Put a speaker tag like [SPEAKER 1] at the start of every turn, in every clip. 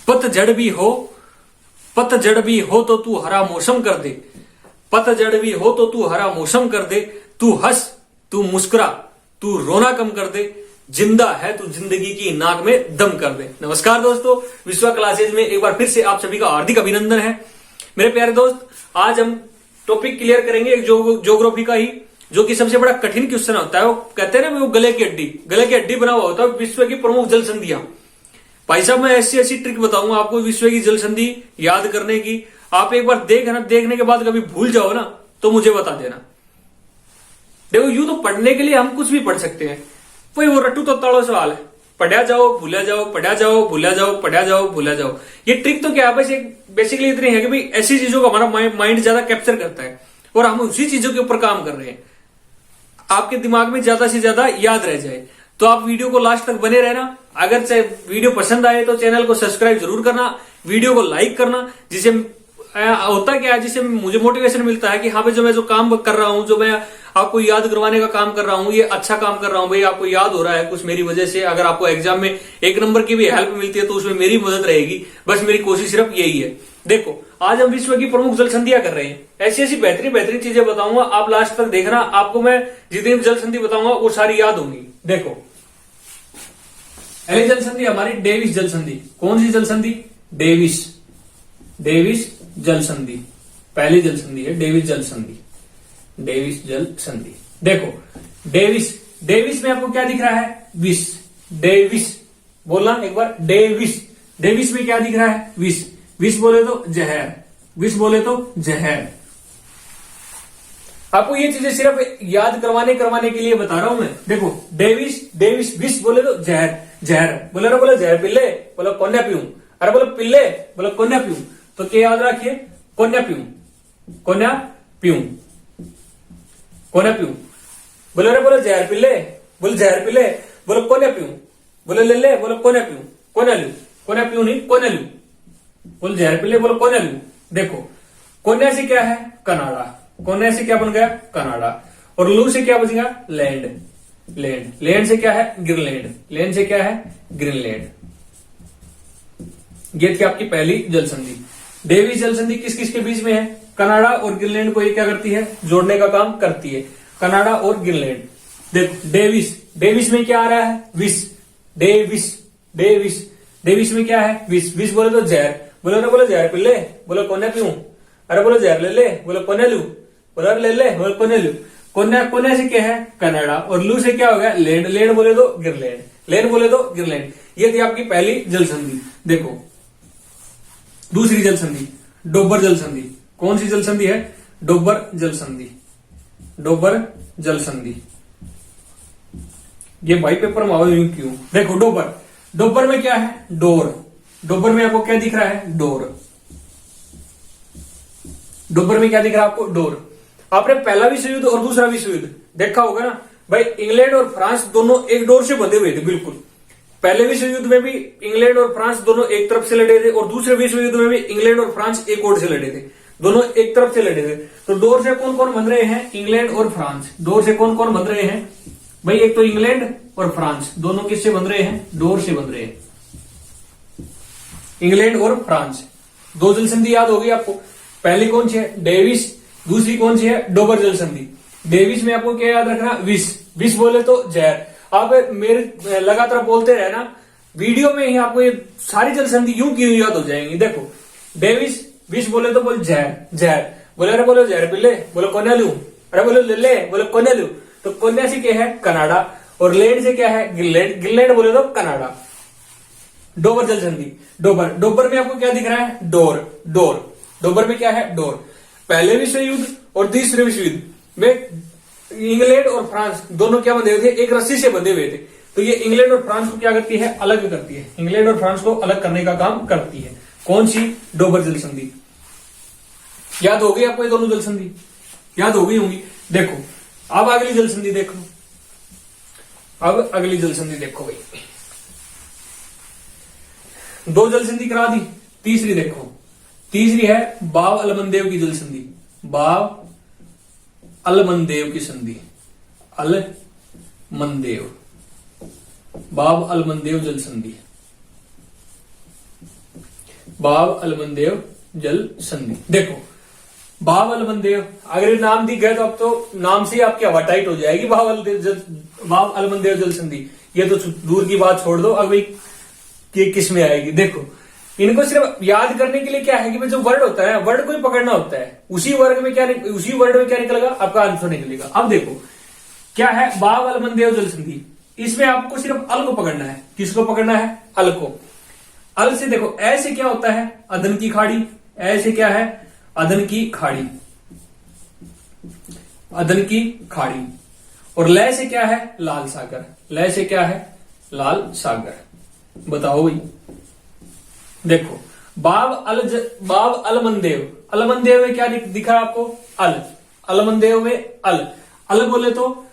[SPEAKER 1] पतझड़ भी हो, पतझड़ भी हो तो तू हरा मौसम कर दे, पतझड़ भी हो तो तू हरा मौसम कर दे, तू हंस, तू मुस्कुरा, तू रोना कम कर दे, जिंदा है तू जिंदगी की नाक में दम कर दे। नमस्कार दोस्तों, विश्वा क्लासेज में एक बार फिर से आप सभी का हार्दिक अभिनंदन है। मेरे प्यारे दोस्त, आज हम टॉपिक क्लियर करेंगे एक ज्योग्राफी का ही, जो कि सबसे बड़ा कठिन क्वेश्चन होता है। वो कहते हैं ना, वो गले की हड्डी बना हुआ होता है विश्व की प्रमुख जल संधियां। भाई साहब, मैं ऐसी ऐसी ट्रिक बताऊंगा आपको विश्व की जल संधि याद करने की। आप एक बार देखने के बाद कभी भूल जाओ ना, तो मुझे बता देना। देखो, यूं तो पढ़ने के लिए हम कुछ भी पढ़ सकते हैं, वही वो रट्टू तो ताड़ो सवाल है, पढ़ा जाओ भूला जाओ, पढ़ा जाओ भूला जाओ, पढ़ा जाओ भूला जाओ। ये ट्रिक तो क्या है, बस बेसिकली इतनी है कि भाई ऐसी चीजों को हमारा माइंड ज्यादा कैप्चर करता है और हम उसी चीजों के ऊपर काम कर रहे हैं, आपके दिमाग में ज्यादा से ज्यादा याद रह जाए। तो आप वीडियो को लास्ट तक बने रहना। अगर वीडियो पसंद आए तो चैनल को सब्सक्राइब जरूर करना, वीडियो को लाइक करना, जिससे होता क्या है, जिससे मुझे मोटिवेशन मिलता है कि हाँ भाई, जो मैं जो काम कर रहा हूं, जो मैं आपको याद करवाने का काम कर रहा हूं, ये अच्छा काम कर रहा हूं भाई, आपको याद हो रहा है कुछ मेरी वजह से। अगर आपको एग्जाम में 1 नंबर की भी हेल्प मिलती है तो उसमें मेरी मदद रहेगी। बस मेरी कोशिश सिर्फ यही है। देखो, आज हम विश्व की प्रमुख जल संधियां कर रहे हैं, ऐसी ऐसी बेहतरीन चीजें बताऊंगा, आप लास्ट तक देखना। आपको मैं जितनी भी जल संधि बताऊंगा वो सारी याद होंगी। देखो, पहली जल संधि हमारी डेविस जल संधि। कौन सी जल संधि? डेविस जल संधि। पहली जल संधि है डेविस जल संधि। डेविस जल संधि। देखो, डेविस में आपको क्या दिख रहा है? विष। डेविस बोलना एक बार, डेविस में क्या दिख रहा है? विष बोले तो जहर, विष बोले तो जहर। आपको ये चीजें सिर्फ याद करवाने के लिए बता रहा हूं मैं। देखो, डेविस विष बोले तो जहर बोले, बोले जहर पिल्ले, बोलो कोन्या पीऊं, अरे बोलो पिल्ले, बोलो कोन्या पीऊं। तो क्या याद रखिए? कोन्या पीऊं बोले, अरे बोलो जहर पिल्ले, बोलो कोन्या पीऊं, बोलो ले, बोलो कोन्या पीऊं, कोन्या पीऊं नहीं, कोन्या लू, बोलो जहर पिल्ले, बोलो कोन्या लू। देखो, कोन्या से क्या है? कनाडा। कोन्या से क्या बन गया? कनाडा। और लू से क्या बचेगा? लैंड से क्या है? ग्रीनलैंड। ये थी आपकी पहली जल संधि। डेविस जल संधि किस किस के बीच में है? कनाडा और ग्रीनलैंड को ये क्या करती है? जोड़ने का काम करती है, कनाडा और ग्रीनलैंड। देखो, डेविस में क्या आ रहा है? विष। डेविस में क्या है? विष बोले तो जहर, बोलो जहर पिल्ले, बोलो कोन्या पीऊं, अरे बोलो जहर ले, बोलो कोन्या लू, बोलो ले, बोलो कोन्या लू। कोन्या से क्या है? कनाडा। और लू से क्या हो गया? लैंड बोले तो ग्रीनलैंड। ये थी आपकी पहली जल संधि। देखो, दूसरी जल संधि डोबर जल संधि। कौन सी जल संधि है? डोबर जल संधि। ये भाई पेपर में आवाज क्यों? देखो, डोबर में क्या है? डोबर में आपको क्या दिख रहा है? डोबर में क्या दिख रहा है आपको? डोर। आपने पहला विश्व युद्ध और दूसरा विश्व युद्ध देखा होगा ना भाई, इंग्लैंड और फ्रांस दोनों एक डोर से बंधे हुए थे। बिल्कुल, पहले विश्व युद्ध में भी इंग्लैंड और फ्रांस दोनों एक तरफ से लड़े थे, और दूसरे विश्व युद्ध में भी इंग्लैंड और फ्रांस एक ओर से लड़े थे, दोनों एक तरफ से लड़े थे। तो डोर से कौन कौन बंध रहे हैं? इंग्लैंड और फ्रांस। डोर से कौन कौन बंध रहे हैं भाई? एक तो इंग्लैंड और फ्रांस, दोनों किससे बंध रहे हैं? डोर से बंध रहे हैं, इंग्लैंड और फ्रांस। 2 जल संधि याद होगी आपको। पहली कौन सी है? डेविस। दूसरी कौन सी है? डोबर जल संधि। डेविस में आपको क्या याद रखना? विष बोले तो जहर। आप मेरे लगातार बोलते रहना, वीडियो में ही आपको ये सारी जल संधि यूं की याद हो जाएंगी। देखो, डेविस विष बोले तो बोल जहर, बोले अरे बोलो जहर पिल्ले, बोलो कोन्या लू, अरे बोलो ले, बोलो कोन्या लू। तो कोन्या से क्या है? कनाडा। और लैंड से क्या है? ग्रीनलैंड बोले तो कनाडा। डोबर जल संधि। डोबर में आपको क्या दिख रहा है? डोबर में क्या है? डोर। पहले विश्व युद्ध और तीसरे विश्व युद्ध में इंग्लैंड और फ्रांस दोनों क्या बंधे हुए थे? एक रस्सी से बंधे हुए थे। तो ये इंग्लैंड और फ्रांस को क्या करती है? अलग करती है। इंग्लैंड और फ्रांस को अलग करने का काम करती है। कौन सी? डोबर जल संधि। याद हो गई आपको? ये दोनों जल संधि याद हो गई होंगी। देखो, अब अगली जल संधि देखो। भाई, 2 जल संधि करा दी, तीसरी देखो। तीसरी है बाव अलमनदेव की जल संधि। बाव अलमनदेव की संधि। बाव अलमनदेव जल संधि। भाव अलमंदेव जल संधि। देखो भाव अलमंदेव, अगर ये नाम दिख गया तो अब तो नाम से ही आपकी हवा टाइट हो जाएगी। भाव अलमंदेव जल संधि, ये तो दूर की बात छोड़ दो, अब ये किस में आएगी। देखो इनको सिर्फ याद करने के लिए क्या है कि भाई जो वर्ड होता है, वर्ड को ही पकड़ना होता है, उसी वर्ड में क्या निकलेगा, आपका आंसर निकलेगा। अब देखो क्या है भाव अलमंदेव जल संधि, इसमें आपको सिर्फ अल को पकड़ना है। किसको पकड़ना है? अल को। अल से देखो ऐसे क्या होता है? अदन की खाड़ी। ऐसे क्या है? अदन की खाड़ी, अदन की खाड़ी। और लय से क्या है? लाल सागर। लय से क्या है? लाल सागर। बताओ भाई। देखो बाब अलमंदेव, अलमंदेव में क्या दिखा आपको? अल। अलमंदेव में अल, अल बोले तो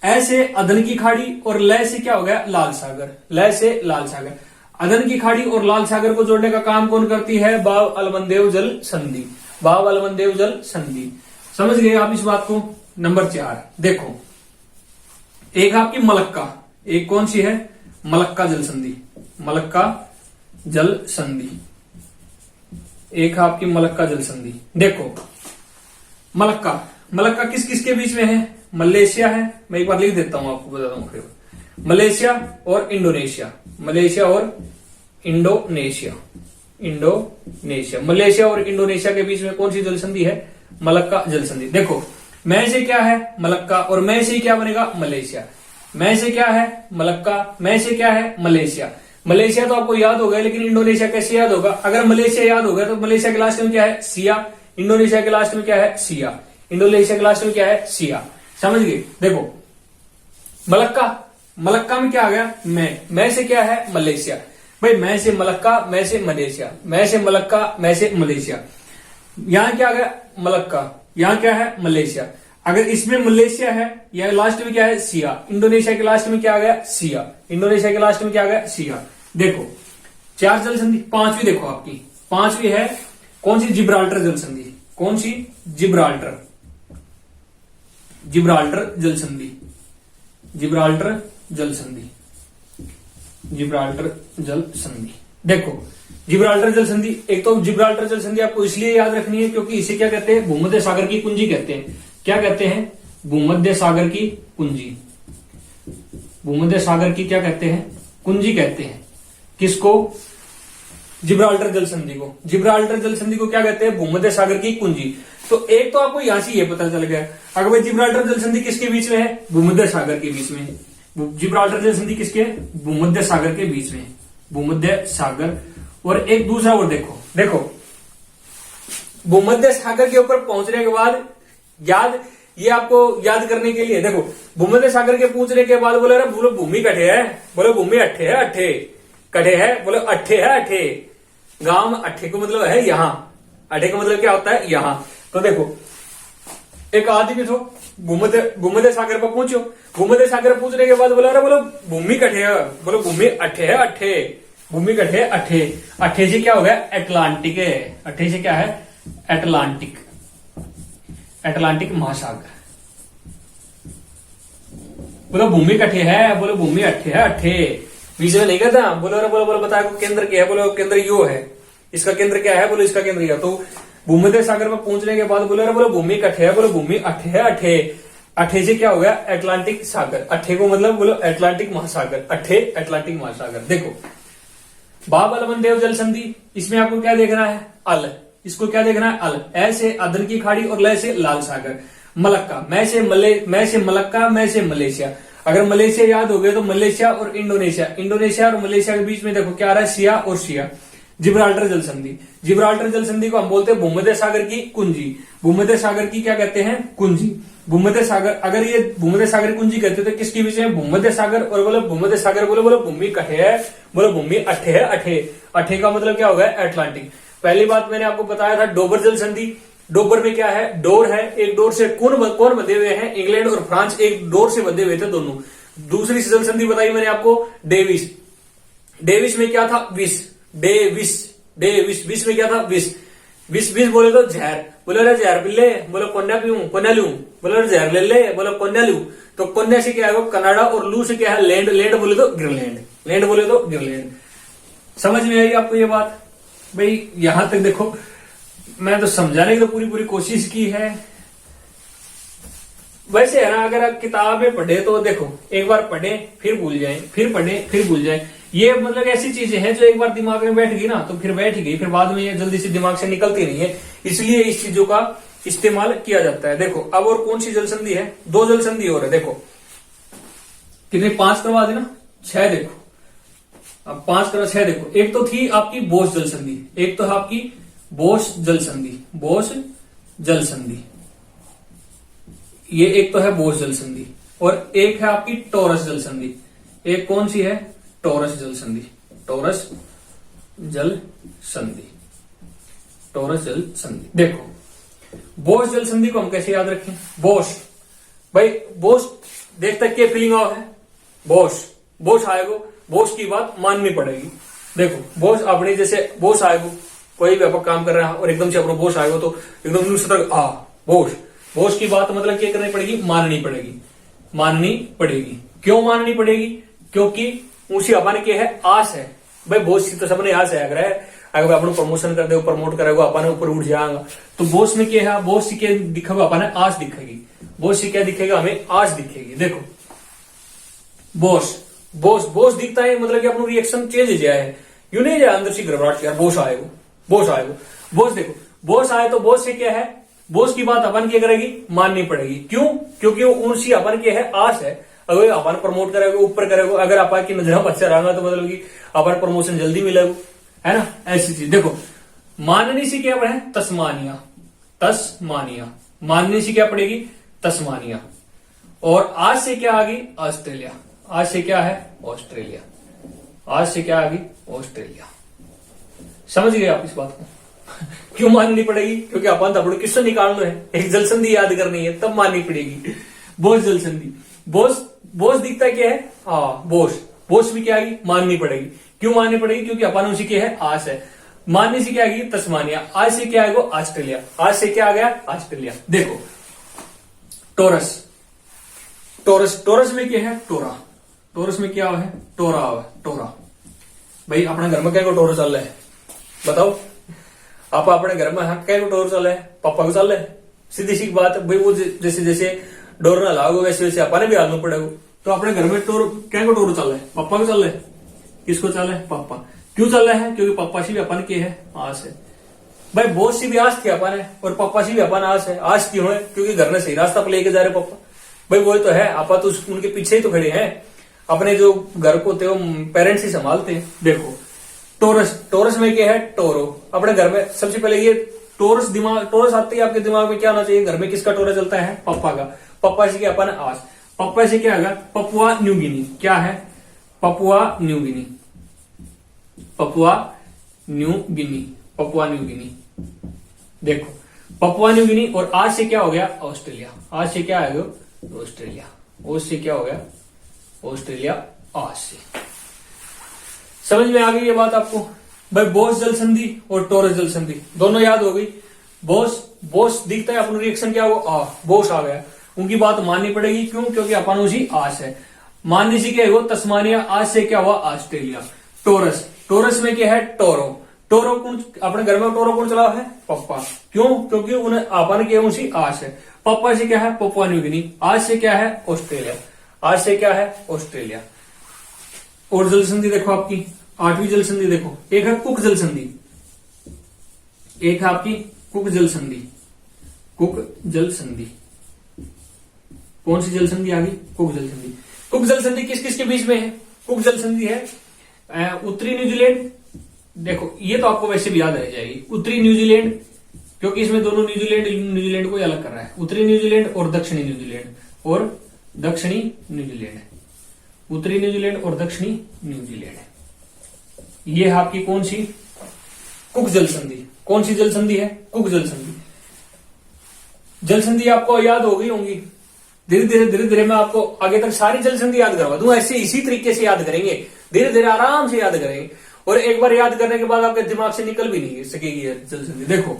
[SPEAKER 1] ऐसे अदन की खाड़ी, और लय से क्या हो गया? लाल सागर। लय से लाल सागर। अदन की खाड़ी और लाल सागर को जोड़ने का काम कौन करती है? भाव अलमंदेव जल संधि। भाव अलमंदेव जल संधि। समझ गए आप इस बात को? नंबर 4 देखो, एक आपकी मलक्का, एक कौन सी है? मलक्का जल संधि। मलक्का जल संधि, एक आपकी मलक्का जल संधि। देखो मलक्का, मलक्का किस किस के बीच में है? मलेशिया है, मैं एक बार लिख देता हूं आपको, बताता हूं। मलेशिया और इंडोनेशिया। मलेशिया और इंडोनेशिया। इंडोनेशिया, मलेशिया और इंडोनेशिया के बीच में कौन सी जल संधि है? मलक्का जल संधि। देखो मैं से क्या है? मलक्का, और मैं से क्या बनेगा? मलेशिया। मैं से क्या है? मलक्का, मैं से क्या है? मलेशिया। मलेशिया तो आपको याद हो गया, लेकिन इंडोनेशिया कैसे याद होगा? अगर मलेशिया याद हो गया तो मलेशिया के लास्ट में क्या है? सिया। इंडोनेशिया के लास्ट में क्या है? सिया। इंडोनेशिया के लास्ट में क्या है? सिया। समझ गए? देखो मलक्का, मलक्का में क्या आ गया? मैं से क्या है? मलेशिया। भाई मैं से मलक्का, मैं से मलेशिया, मैं से मलक्का, मैं से मलेशिया। यहां क्या आ गया? मलक्का। यहां क्या है? मलेशिया। अगर इसमें मलेशिया है, या लास्ट में क्या है? सिया। इंडोनेशिया के लास्ट में क्या आ गया? सिया। इंडोनेशिया के लास्ट में क्या आ गया? सिया। देखो 4 जल संधि। 5वीं देखो आपकी, 5वीं है कौन सी? जिब्राल्टर जल संधि। कौन सी? जिब्राल्टर। जिब्राल्टर जल संधि। जिब्राल्टर जल संधि। जिब्राल्टर जल संधि। देखो जिब्राल्टर जल संधि, एक तो जिब्राल्टर जल संधि आपको इसलिए याद रखनी है क्योंकि इसे क्या कहते हैं? भूमध्य सागर की कुंजी कहते हैं। क्या कहते हैं? भूमध्य सागर की कुंजी। भूमध्य सागर की क्या कहते हैं? कुंजी कहते हैं। किसको? जिब्राल्टर जल संधि को। जिब्राल्टर जल संधि को क्या कहते हैं? भूमध्य सागर की कुंजी। तो एक तो आपको यहां से ये पता चल गया। अगर भाई जिब्राल्टर जल संधि किसके बीच में है? भूमध्य सागर के बीच में। जिब्राल्टर जल संधि किसके? भूमध्य सागर के बीच में। भूमध्य सागर। और एक दूसरा और देखो, देखो भूमध्य सागर के ऊपर पहुंचने के बाद याद, ये आपको याद करने के लिए देखो, भूमध्य सागर के पूछने के बाद बोले बोलो भूमि कठे है, बोलो भूमि अट्ठे है, अट्ठे कठे है, बोलो अट्ठे है, अट्ठे गांव में। अट्ठे को मतलब है यहां, अट्ठे का मतलब क्या होता है? यहां। तो देखो एक आदमी तो भूमध्य सागर पर पहुंचो, भूमध्य सागर पूछने के बाद बोला बोलो भूमि कठे है, बोलो भूमि अट्ठे है, अट्ठे भूमि कठे, अट्ठे। अट्ठे से क्या हो गया? अटलांटिक है। अट्ठे से क्या है? अटलांटिक। अटलांटिक महासागर। बोलो भूमि कठे है, बोलो भूमि अट्ठे है, अट्ठे बीच में नहीं कहता। बोलो बोलो बोलो बताया केंद्र क्या है? बोलो केंद्र यो है। इसका केंद्र क्या है? बोलो इसका केंद्र क्या। तो भूमध्य सागर में पहुंचने के बाद बोलो बोलो भूमि कठे है, बोलो भूमि अट्ठे है, अट्ठे। अट्ठे से क्या हो गया? अटलांटिक सागर। अट्ठे को मतलब बोलो अटलांटिक महासागर। अट्ठे अटलांटिक महासागर। देखो भाव अलमंदेव जल संधि, इसमें आपको क्या देखना है? अल। इसको क्या देखना है? अल। ऐसे अदन की खाड़ी और लय से लाल सागर। मलक्का, मैं से मलक्का, मैं से मलेशिया। अगर मलेशिया याद हो गए तो मलेशिया और इंडोनेशिया। इंडोनेशिया और मलेशिया के बीच में देखो क्या आ रहा है? सिया और सिया। जिब्राल्टर जल संधि। जिब्राल्टर जल संधि को हम बोलते हैं भूमध्य सागर की कुंजी। भूमध्य सागर की क्या कहते हैं? कुंजी। भूमध्य सागर, अगर ये भूमध्य सागर कुंजी कहते तो किसके बीच में? भूमध्य सागर और बोलो भूमध्य सागर, बोलो बोलो भूमि कठे है, बोलो भूमि अट्ठे है, अट्ठे। अट्ठे का मतलब क्या होगा? अटलांटिक। पहली बात मैंने आपको बताया था डोबर जल संधि। डोबर में क्या है? डोर है। एक डोर से कौन बंधे हुए हैं? इंग्लैंड और फ्रांस एक डोर से बंधे हुए थे दोनों। दूसरी जल संधि बताई मैंने आपको डेविस। डेविस में क्या था? विष। डेविस, डेविस, विष में क्या था? विष। विष विष बोले तो जहर। बोले रे जहर पी ले, बोलो कोन्या पीऊं, कोन्या लू, बोलो जहर ले ले, बोलो कोन्या लू। तो कोन्या से क्या है? कनाडा। और लू से क्या है? लैंड। लैंड बोले तो ग्रीनलैंड। लैंड बोले तो ग्रीनलैंड। समझ में आई आपको ये बात? भाई यहां तक देखो, मैं तो समझाने की तो पूरी पूरी कोशिश की है। वैसे है ना, अगर आप किताबें पढ़े तो देखो, एक बार पढ़े फिर भूल जाए, फिर पढ़े फिर भूल जाए, ये मतलब ऐसी चीजें हैं जो एक बार दिमाग में बैठ गई ना तो फिर बैठ गई, फिर बाद में ये जल्दी से दिमाग से निकलती नहीं है, इसलिए इस चीजों का इस्तेमाल किया जाता है। देखो अब और कौन सी जल संधि है, 2 जल संधि और है। देखो कितने, 5 करवा देना, 6 देखो, अब 5 करा 6 देखो। एक तो थी आपकी बोस जल संधि, एक तो है आपकी बोस जल संधि, बोस जल संधि, ये एक तो है बोस जल संधि, और एक है आपकी टोरस जल संधि। एक कौन सी है, टोरस जल संधि, टोरस जल संधि, टोरस जल संधि। देखो बोस जल संधि को हम कैसे याद रखें, बोस, भाई बोस देखता क्या फीलिंग ऑफ है, बोस, बोस आएगो, बोस की बात माननी पड़ेगी। देखो बोस अपने, जैसे बोस आएगो, कोई भी आप काम कर रहा है और एकदम से अपना बोस आएगो तो एकदम सतर्क, बोस, बोस की बात मतलब क्या करनी पड़ेगी, माननी पड़ेगी, माननी पड़ेगी। क्यों माननी पड़ेगी, क्योंकि उसी अपन के है आस है, भाई बोस की तो सबने आस है, अगर अपन प्रमोशन कर दे, प्रमोट करेगा, अपन ऊपर उठ जाएगा, तो बोस में क्या है, बोस क्या दिखेगा, अपन आस दिखेगी, बोस से क्या दिखेगा, हमें आस दिखेगी। देखो बोस, बोस, बोस दिखता है मतलब कि अपना रिएक्शन चेंज हो जाए है, यूं नहीं जाए अंदर से घबराहट, यार बोस आएगा, बोस आएगा, बोस। देखो बोस आए तो बोस से क्या है, बोस की बात अपन क्या करेगी, माननी पड़ेगी। क्यों, क्योंकि उनसी अपन के है आस है, अगर अपन प्रमोट करेगा, ऊपर करेगा, अगर अपन की नजर अच्छा रहेगा तो मतलब कि अपन प्रमोशन जल्दी मिलेगा, है ना, ऐसी चीज। देखो माननी से क्या पढ़े, तस्मानिया, तस्मानिया, माननी से क्या पड़ेगी, तस्मानिया। और आज से क्या आ गई, ऑस्ट्रेलिया, आज से क्या है, ऑस्ट्रेलिया, आज से क्या आ गई, ऑस्ट्रेलिया। समझ गए आप इस बात को क्यों माननी पड़ेगी, क्योंकि अपन तो अपने किससे निकालना है, एक जल संधि याद करनी है, तब माननी पड़ेगी। बोस जल संधि, बोस, बोस दिखता क्या है, बोस, बोस भी क्या आएगी, माननी पड़ेगी। क्यों माननी पड़ेगी, क्योंकि अपन उसी के है आस है। मानने से क्या आएगी, तस्मानिया, आज से क्या आएगा, ऑस्ट्रेलिया, आज से क्या आ गया, ऑस्ट्रेलिया। देखो टोरस, टोरस, टोरस में क्या है, टोरा, टोरस में क्या है, टोरा, टोरा। भाई अपने घर में क्या को टोरा चल रहा है, बताओ आप अपने घर में, हाँ क्या को टोरा चल रहा है, पापा को चल रहा है, सीधी सी बात है भाई। वो जैसे जैसे डोर ना लागो वैसे वैसे अपने भी हालना पड़ेगा। तो अपने घर में टोर, क्या को टोर चल रहा है, पापा को चल रहा है, किसको चल रहा है, पापा। क्यों चल रहा है, क्योंकि पापा से भी अपन के है आस है। भाई बोस से भी आस थी अपन है, और पापा से भी अपन आस है। आस क्यों है, क्योंकि घर में सही रास्ता पर लेके जा रहे पापा, भाई वो तो है, आपा तो उनके पीछे ही तो खड़े हैं, अपने जो घर को थे वो पेरेंट्स ही संभालते हैं। देखो टोरस, टोरस में क्या है, टोरो, अपने घर में सबसे पहले ये टोरस दिमाग, टोरस आते ही आपके दिमाग में क्या होना चाहिए, घर में किसका टोरस चलता है, पापा का। पापा से क्या, अपन आस, पापा से क्या होगा, पपुआ न्यू गिनी, क्या है, Papua New Guinea, Papua New Guinea, Papua New Guinea. देखो पपुआ न्यू गिनी, और आज से क्या हो गया, ऑस्ट्रेलिया, आज से क्या आएगा, ऑस्ट्रेलिया, आज से क्या हो गया, ऑस्ट्रेलिया, आज से। समझ में आ गई ये बात आपको। भाई बोस जल संधि और टोरस जल संधि दोनों याद हो गई। बोस, बोस दिखता है, अपन रिएक्शन क्या हो, बोस आ गया, उनकी बात माननी पड़ेगी। क्यों, क्योंकि अपन उसी आस है। माननी से क्या है, वो तस्मानिया, आज से क्या हुआ, ऑस्ट्रेलिया। टोरस, टोरस में क्या है, टोरो, टोरो कौन, अपने घर में टोरो कौन चला है, पापा। क्यों, क्योंकि उन्हें अपन के उसी आस है। पापा से क्या है, पपुआ न्यू गिनी, आज से क्या है, ऑस्ट्रेलिया, आज से क्या है, ऑस्ट्रेलिया। और जल संधि देखो आपकी 8वीं जल संधि, देखो एक है कुक जल संधि, एक है आपकी कुक जल संधि, कुक जल संधि। कौन सी जल संधि आ गई, कुक जल संधि। कुक जल संधि किस किस के बीच में है, कुक जल संधि है उत्तरी न्यूजीलैंड, देखो ये तो आपको वैसे भी याद रह जाएगी, उत्तरी न्यूजीलैंड, क्योंकि इसमें दोनों न्यूजीलैंड को ही अलग कर रहा है, उत्तरी न्यूजीलैंड और दक्षिणी न्यूजीलैंड, और दक्षिणी न्यूजीलैंड, उत्तरी न्यूजीलैंड और दक्षिणी न्यूजीलैंड। ये है आपकी कौन सी, कुक जल संधि। कौन सी जल संधि है, कुक जल संधि। जल संधि आपको याद हो गई होंगी, धीरे धीरे मैं आपको आगे तक सारी जल संधि याद करवा दूं। ऐसे इसी तरीके से याद करेंगे, धीरे धीरे आराम से याद करेंगे, और एक बार याद करने के बाद आपके दिमाग से निकल भी नहीं सकेगी जल संधि। देखो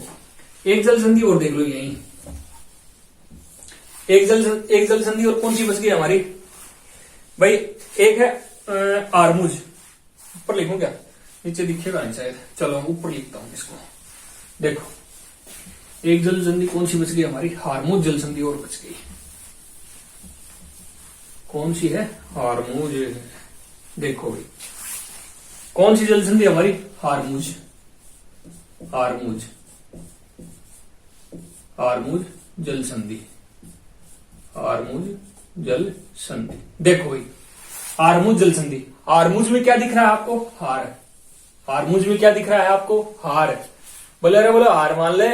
[SPEAKER 1] एक जल संधि और देख लो, यही एक जल संधि और कौन सी बच गई हमारी भाई, एक है आरमुज, ऊपर लिखूं क्या, नीचे दिखेगा नहीं शायद, चलो ऊपर लिखता हूं इसको। देखो एक जल संधि कौन सी बच गई हमारी, हारमुज जल संधि और बच गई। कौन सी है, हारमुज। देखो भाई कौन सी जल संधि हमारी, हारमुज। हारमुज, हारमुज जल संधि, हारमुज जल संधि। देखो भाई हारमुज जल संधि, हारमुज में क्या दिख रहा है आपको, हार। हारमुज में क्या दिख रहा है आपको, हार। बोले अरे बोलो हार मान ले,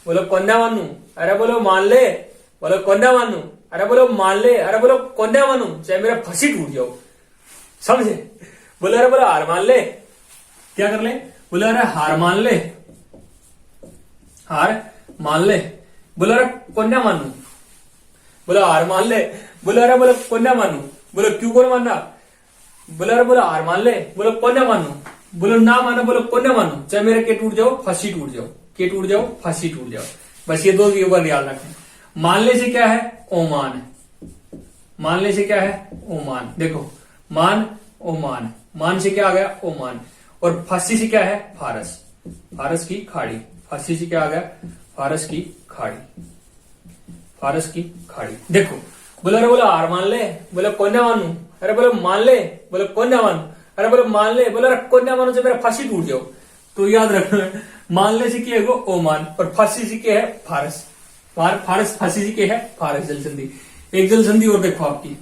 [SPEAKER 1] बोलो कन्या मानू, अरे बोलो मान ले, बोलो कन्या मानू, अरे बोलो मान ले, अरे बोलो कन्या मानू, चाहे मेरा फंसी टूट जाओ, समझे। बोले अरे बोलो हार मान ले, क्या कर ले, बोले अरे हार मान ले, हार मान ले, बोले अरे कन्या मानू, बोलो हार मान ले, बोले अरे बोलो कन्या मानू, बोलो क्यों कौन मानना, बोले अरे बोलो हार मान ले, बोलो कन्या मानू, बोलो ना मानो, बोलो कन्या मानो, चाहे मेरे के टूट जाओ फांसी टूट जाओ, के टूट जाओ फांसी टूट जाओ। बस ये दो बार याद रखें। मानने से क्या है, ओमान। मानने से क्या है, ओमान। देखो मान ओमान, मान से क्या आ गया, ओमान। और फांसी से क्या है, फारस। फारस की खाड़ी। फांसी से क्या आ गया, फारस की खाड़ी। फारस की खाड़ी। देखो बोला अरे बोला हार मान ले, बोले कन्या मानू, अरे बोले मान ले, बोले कन्या मानू, अरे बोले मान ले, बोले कन्या मानो से मेरा फांसी टूट जाओ। तो याद रखना मानने से क्या है वो ओमान, और फांसी से क्या है, फारस। फारस फांसी से क्या है, फारस जल संधि। एक जल संधि और देखो आपकी,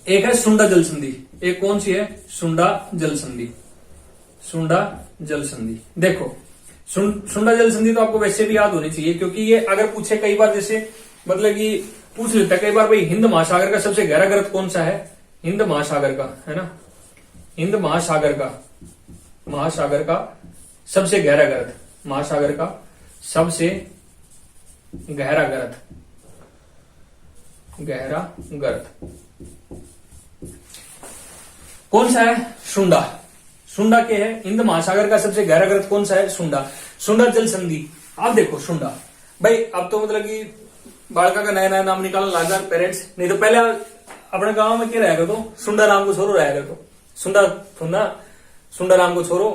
[SPEAKER 1] एक है सुंडा जल संधि। एक कौन सी है, सुंडा जल संधि। सुंडा जल संधि। देखो सुंडा जल संधि तो आपको वैसे भी याद होनी चाहिए, क्योंकि ये अगर पूछे कई बार, जैसे मतलब कि पूछ लेता है कई बार, भाई हिंद महासागर का सबसे गहरा गर्त कौन सा है, हिंद महासागर का, है ना। हिंद महासागर का, महासागर का सबसे गहरा गर्त, महासागर का सबसे गहरा गर्त, गहरा गर्त कौन सा है, सुंडा। सुंडा के है, हिंद महासागर का सबसे गहरा गर्त कौन सा है, सुंडा। सुंडा जल संधि। आप देखो सुंडा, भाई अब तो मतलब कि बालका का नया नया नाम निकालना लगा पेरेंट्स, नहीं तो पहले अपने गांव में क्या रहेगा, तो सुंडा नाम को छोड़ो रहेगा, तो सुंडा थोड़ा, सुंडा नाम को छोड़ो।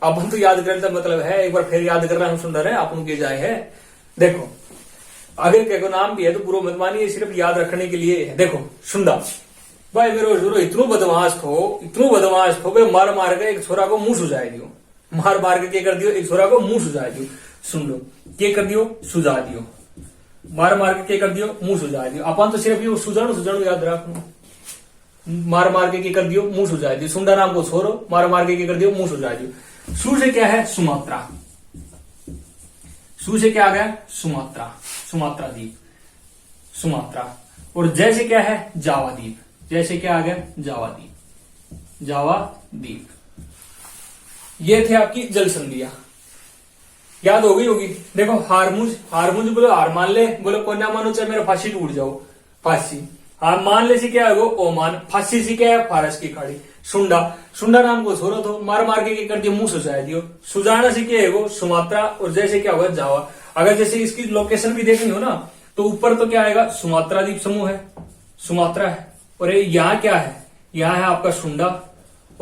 [SPEAKER 1] अपन तो याद करने का मतलब है, एक बार फिर याद कर रहे हैं, हम सुंदर है अपन के जाए है। देखो अगर क्या नाम भी है तो पूरा मत मानिए, सिर्फ याद रखने के लिए है। देखो सुंडा, भाई मेरे जोरो इतनो बदमाश थो, इतनो बदमाश थो, भाई मार मार के एक छोरा को मुंह सुझा दियो, मार मार के क्या कर दियो, एक छोरा को मुंह सुझा दियो। सुन लो क्या कर दियो, सुझा दियो, मार मार के क्या कर दियो, मुंह सुझा दियो। अपन तो सिर्फ ये सुझाणु सुझाणु याद रखो, मार मार के क्या कर दियो, मुंह सुझा दियो। सुंडा नाम को छोड़ो, मार मार के क्या कर दियो, मुंह सुझा दियो। सु से क्या है, सुमात्रा। सु से क्या आ गया, सुमात्रा, सुमात्रा द्वीप, सुमात्रा। और जय से क्या है, जावा द्वीप। जय से क्या आ गया, जावा द्वीप, जावा द्वीप। ये थे आपकी जल संधियां, याद हो गई होगी। देखो हारमुज, हारमुज बोलो हार मान ले, बोलो कन्या मानो चाहे मेरा फांसी टूट जाओ, फांसी। हार मान ले से क्या है वो ओमान, फांसी से क्या है, फारस की खाड़ी। सुंडा, सुंडा नाम को छोड़ो तो मार मार के कर दियो, मुंह सुझा दियो। सुजाना से क्या है वो सुमात्रा, और जैसे क्या होगा, जावा। अगर जैसे इसकी लोकेशन भी देखनी हो ना, तो ऊपर तो क्या आएगा, सुमात्रा द्वीप समूह है, सुमात्रा है। और यहाँ क्या है, यहाँ है आपका सुंडा,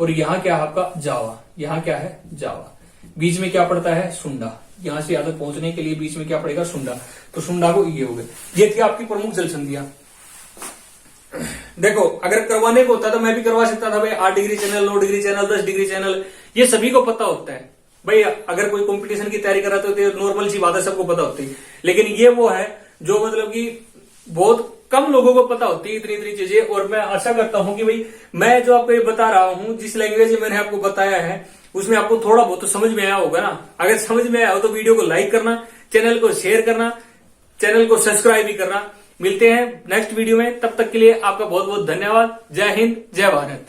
[SPEAKER 1] और यहाँ क्या है आपका जावा। यहाँ क्या है, जावा। बीच में क्या पड़ता है, सुंडा। यहां से यहाँ तक पहुंचने के लिए बीच में क्या पड़ेगा, सुंडा। तो सुंडा को ये हो गए। ये थी आपकी प्रमुख जल संधियां। देखो अगर करवाने को होता तो मैं भी करवा सकता था भाई, 8 degree channel, 9 degree channel, 10 degree channel, ये सभी को पता होता है भाई। अगर कोई कंपटीशन की तैयारी कर रहा तो नॉर्मल सी बात है, सबको पता होती है। लेकिन ये वो है जो मतलब कि बहुत कम लोगों को पता होती है इतनी इतनी चीजें। और मैं आशा करता हूं कि भाई मैं जो आपको ये बता रहा हूं, जिस लैंग्वेज में मैंने आपको बताया है, उसमें आपको थोड़ा बहुत तो समझ में आया होगा ना। अगर समझ में आया हो तो वीडियो को लाइक करना, चैनल को शेयर करना, चैनल को सब्सक्राइब भी करना। मिलते हैं नेक्स्ट वीडियो में, तब तक के लिए आपका बहुत बहुत धन्यवाद। जय हिंद, जय भारत।